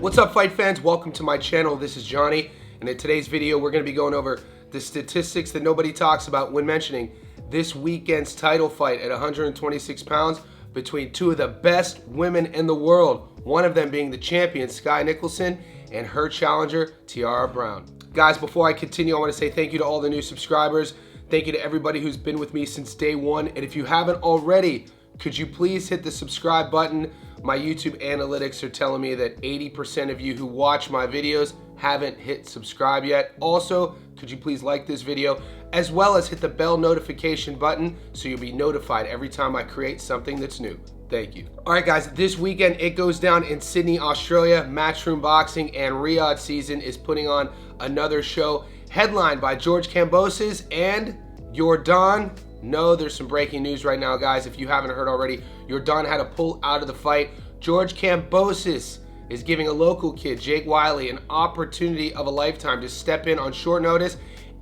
What's up, fight fans? Welcome to my channel. This is Johnny, and in today's video we're going to be going over the statistics that nobody talks about when mentioning this weekend's title fight at 126 pounds between two of the best women in the world, one of them being the champion Skye Nicolson and her challenger Tiara Brown. Guys, before I continue, I want to say thank you to all the new subscribers. Thank you to everybody who's been with me since day one, and if you haven't already, could you please hit the subscribe button? My YouTube analytics are telling me that 80% of you who watch my videos haven't hit subscribe yet. Also, could you please like this video, as well as hit the bell notification button so you'll be notified every time I create something that's new. Thank you. All right, guys, this weekend it goes down in Sydney, Australia. Matchroom Boxing and Riyadh season is putting on another show headlined by George Kambosos and Jordan. No, there's some breaking news right now, guys. If you haven't heard already, Jordan had to pull out of the fight. George Kambosos is giving a local kid, Jake Wiley, an opportunity of a lifetime to step in on short notice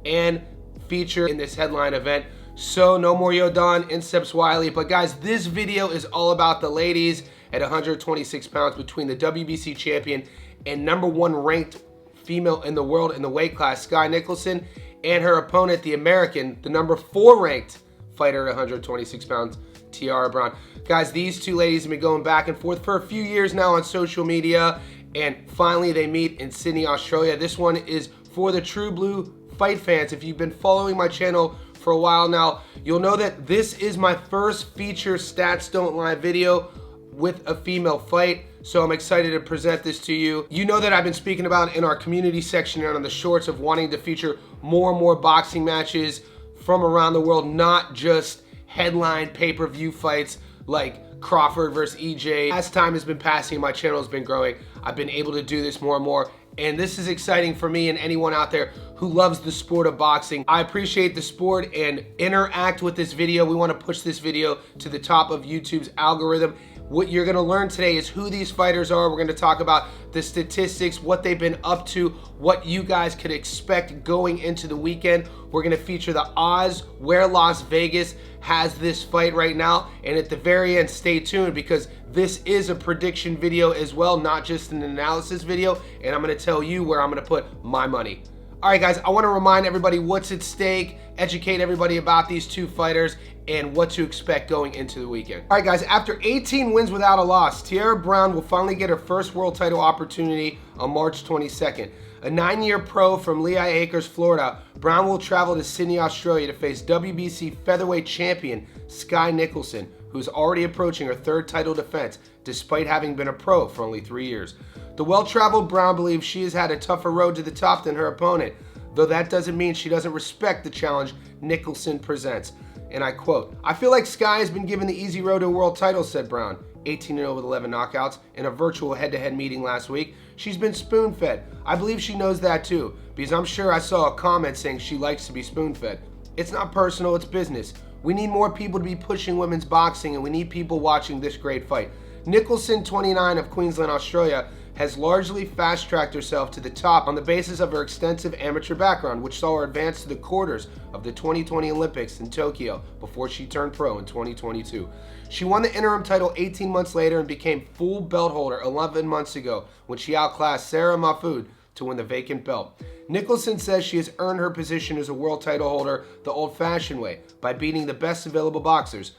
and feature in this headline event. So no more Jordan, in steps Wiley. But guys, this video is all about the ladies at 126 pounds between the WBC champion and #1 ranked female in the world in the weight class, Skye Nicolson, and her opponent, the American, the #4 ranked fighter at 126 pounds, Tiara Brown. Guys, these two ladies have been going back and forth for a few years now on social media, and finally they meet in Sydney, Australia. This one is for the True Blue fight fans. If you've been following my channel for a while now, you'll know that this is my first feature Stats Don't Lie video with a female fight. So I'm excited to present this to you. You know that I've been speaking about in our community section and on the shorts of wanting to feature more and more boxing matches from around the world, not just headline pay-per-view fights like Crawford versus EJ. As time has been passing, my channel has been growing. I've been able to do this more and more, and this is exciting for me and anyone out there who loves the sport of boxing. I appreciate the sport and interact with this video. We want to push this video to the top of YouTube's algorithm. What you're going to learn today is who these fighters are. We're going to talk about the statistics, what they've been up to, what you guys could expect going into the weekend. We're going to feature the odds, where Las Vegas has this fight right now. And at the very end, stay tuned, because this is a prediction video as well, not just an analysis video. And I'm going to tell you where I'm going to put my money. All right, guys, I want to remind everybody what's at stake, educate everybody about these two fighters, and what to expect going into the weekend. All right, guys, after 18 wins without a loss, Tiara Brown will finally get her first world title opportunity on March 22nd. A 9-year pro from Lehigh Acres, Florida, Brown will travel to Sydney, Australia to face WBC featherweight champion Skye Nicolson, who's already approaching her third title defense despite having been a pro for only 3 years. The well-traveled Brown believes she has had a tougher road to the top than her opponent, though that doesn't mean she doesn't respect the challenge Nicolson presents. And I quote, "I feel like Skye has been given the easy road to a world title," said Brown, 18-0 with 11 knockouts in a virtual head-to-head meeting last week. "She's been spoon-fed. I believe she knows that too, because I'm sure I saw a comment saying she likes to be spoon-fed. It's not personal, it's business. We need more people to be pushing women's boxing, and we need people watching this great fight." Nicolson, 29, of Queensland, Australia, has largely fast-tracked herself to the top on the basis of her extensive amateur background, which saw her advance to the quarters of the 2020 Olympics in Tokyo before she turned pro in 2022. She won the interim title 18 months later and became full belt holder 11 months ago when she outclassed Sarah Mahfoud to win the vacant belt. Nicolson says she has earned her position as a world title holder the old-fashioned way, by beating the best available boxers.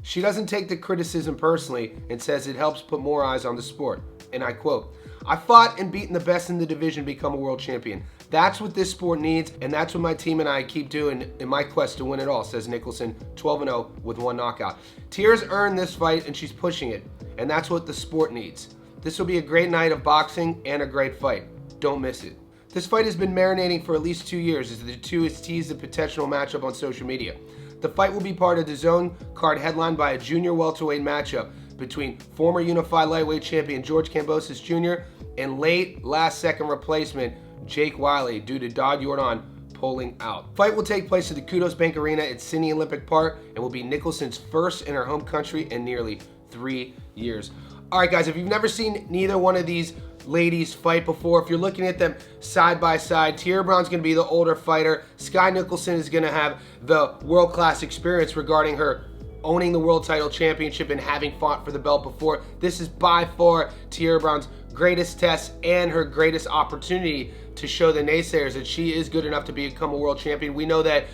She doesn't take the criticism personally and says it helps put more eyes on the sport. And I quote, "I fought and beaten the best in the division to become a world champion. That's what this sport needs, and that's what my team and I keep doing in my quest to win it all," says Nicolson, 12-0 with 1 knockout. Tiara's earned this fight and she's pushing it, and that's what the sport needs. This will be a great night of boxing and a great fight. Don't miss it. This fight has been marinating for at least 2 years as the two has teased a potential matchup on social media. The fight will be part of the Zone card headlined by a junior welterweight matchup between former unified lightweight champion George Kambosos Jr. and late last-second replacement Jake Wiley due to Jordan pulling out. Fight will take place at the Kudos Bank Arena at Sydney Olympic Park and will be Nicholson's first in her home country in nearly 3 years. All right, guys, if you've never seen neither one of these ladies fight before, if you're looking at them side by side, Tiara Brown's going to be the older fighter. Skye Nicolson is going to have the world-class experience regarding her owning the world title championship and having fought for the belt before. This is by far Tiara Brown's greatest test and her greatest opportunity to show the naysayers that she is good enough to become a world champion. We know that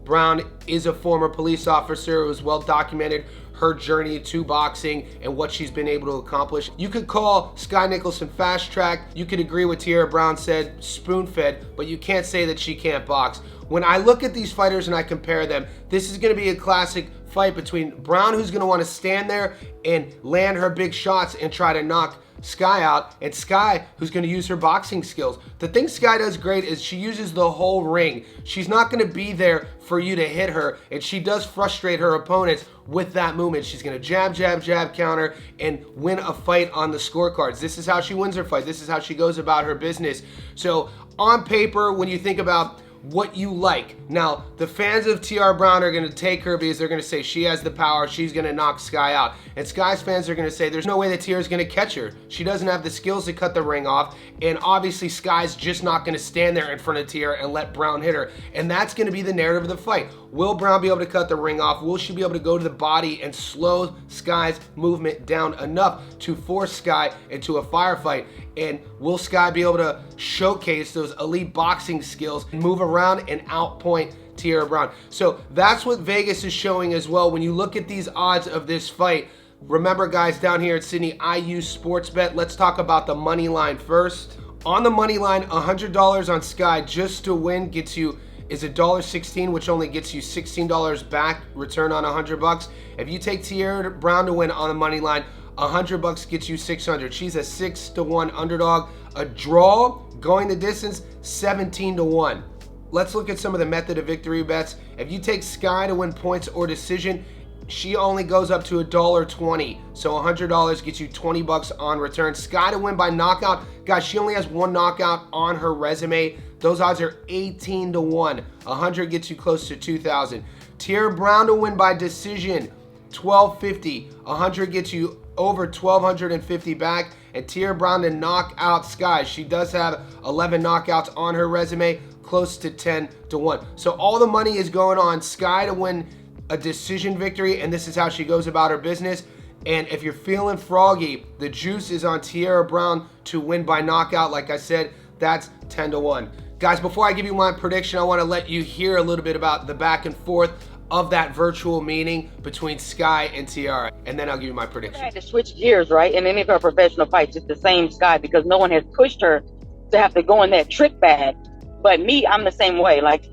Brown is a former police officer. It was well documented, her journey to boxing and what she's been able to accomplish. You could call Skye Nicolson fast track. You could agree with Tiara Brown said spoon fed, but you can't say that she can't box. When I look at these fighters and I compare them, this is going to be a classic fight between Brown, who's going to want to stand there and land her big shots and try to knock Skye out, and Skye, who's going to use her boxing skills. The thing Skye does great is she uses the whole ring. She's not going to be there for you to hit her, and she does frustrate her opponents with that movement. She's going to jab, jab, jab, counter, and win a fight on the scorecards. This is how she wins her fight. This is how she goes about her business. So on paper, when you think about what you like. Now, the fans of Tiara Brown are going to take her because they're going to say she has the power, she's going to knock Skye out. And Skye's fans are going to say there's no way that Tiara's going to catch her. She doesn't have the skills to cut the ring off, and obviously Skye's just not going to stand there in front of Tiara and let Brown hit her. And that's going to be the narrative of the fight. Will Brown be able to cut the ring off? Will she be able to go to the body and slow Skye's movement down enough to force Skye into a firefight? And will Skye be able to showcase those elite boxing skills and move around and outpoint Tiara Brown? So that's what Vegas is showing as well. When you look at these odds of this fight, remember guys, down here at Sydney, I use Sportsbet. Let's talk about the money line first. On the money line, $100 on Skye just to win gets you is $1.16, which only gets you $16 back return on $100. If you take Tiara Brown to win on the money line, $100 gets you $600. She's a 6-to-1 underdog. A draw going the distance, 17-to-1. Let's look at some of the method of victory bets. If you take Skye to win points or decision, she only goes up to $1.20. So $100 gets you $20 on return. Skye to win by knockout, guys, she only has one knockout on her resume. Those odds are 18-to-1. 100 gets you close to 2,000. Tiara Brown to win by decision, $12.50. 100 gets you over $1,250 back. And Tiara Brown to knock out Skye, she does have 11 knockouts on her resume, close to 10-to-1. So all the money is going on Skye to win a decision victory, and this is how she goes about her business. And if you're feeling froggy, the juice is on Tiara Brown to win by knockout. Like I said, that's 10-to-1. Guys, before I give you my prediction, I want to let you hear a little bit about the back and forth of that virtual meeting between Skye and Tiara, and then I'll give you my prediction. I had to switch gears, right? In any of her professional fights, it's the same Skye because no one has pushed her to have to go in that trick bag. But me, I'm the same way. Like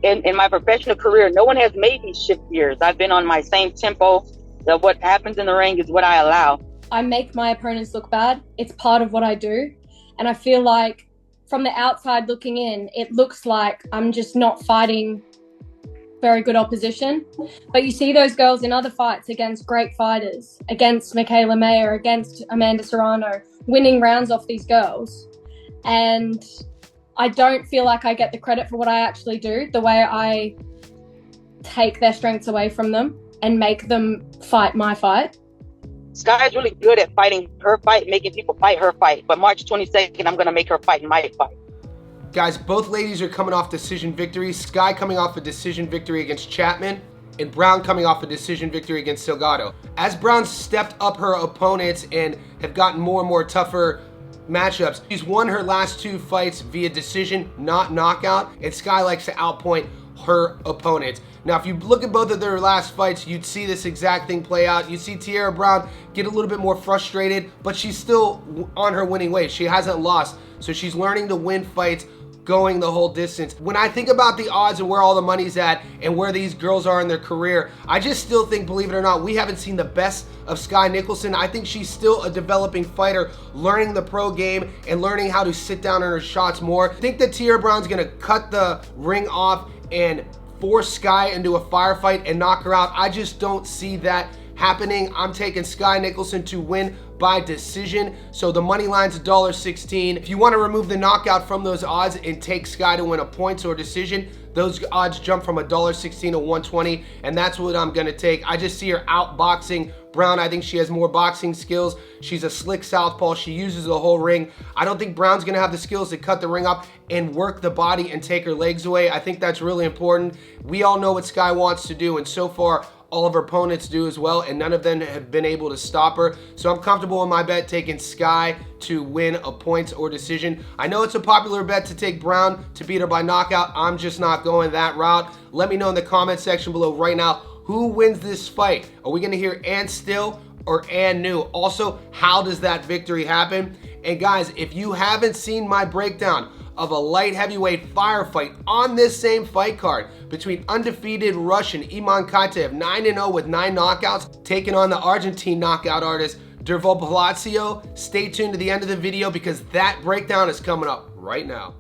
in my professional career, no one has made me shift gears. I've been on my same tempo. That what happens in the ring is what I allow. I make my opponents look bad. It's part of what I do. And I feel like from the outside looking in, it looks like I'm just not fighting very good opposition. But you see those girls in other fights against great fighters, against Michaela Mayer, against Amanda Serrano, winning rounds off these girls. And I don't feel like I get the credit for what I actually do, the way I take their strengths away from them and make them fight my fight. Skye is really good at fighting her fight, making people fight her fight. But March 22nd, I'm going to make her fight my fight. Guys, both ladies are coming off decision victories. Skye coming off a decision victory against Chapman, and Brown coming off a decision victory against Salgado. As Brown stepped up her opponents and have gotten more and more tougher matchups, she's won her last two fights via decision, not knockout, and Skye likes to outpoint her opponents. Now, if you look at both of their last fights, you'd see this exact thing play out. You see Tiara Brown get a little bit more frustrated, but she's still on her winning way. She hasn't lost, so she's learning to win fights going the whole distance. When I think about the odds and where all the money's at and where these girls are in their career, I just still think, believe it or not, we haven't seen the best of Skye Nicolson. I think she's still a developing fighter, learning the pro game and learning how to sit down on her shots more. I think that Tiara Brown's gonna cut the ring off and force Skye into a firefight and knock her out. I just don't see that happening. I'm taking Skye Nicolson to win by decision. So the money line's $1.16. If you want to remove the knockout from those odds and take Skye to win a points or decision, those odds jump from $1.16 to $1.20, and that's what I'm gonna take. I just see her outboxing Brown. I think she has more boxing skills. She's a slick southpaw. She uses the whole ring. I don't think Brown's gonna have the skills to cut the ring up and work the body and take her legs away. I think that's really important. We all know what Skye wants to do, and so far, All of her opponents do as well, and none of them have been able to stop her. So I'm comfortable in my bet taking Skye to win a points or decision. I know it's a popular bet to take Brown to beat her by knockout. I'm just not going that route. Let me know in the comment section below right now, who wins this fight? Are we going to hear Ann Still or Ann New? Also, how does that victory happen? And guys, if you haven't seen my breakdown of a light heavyweight firefight on this same fight card between undefeated Russian Iman Kaitev, 9-0 with 9 knockouts, taking on the Argentine knockout artist Dervo Palacio, stay tuned to the end of the video because that breakdown is coming up right now.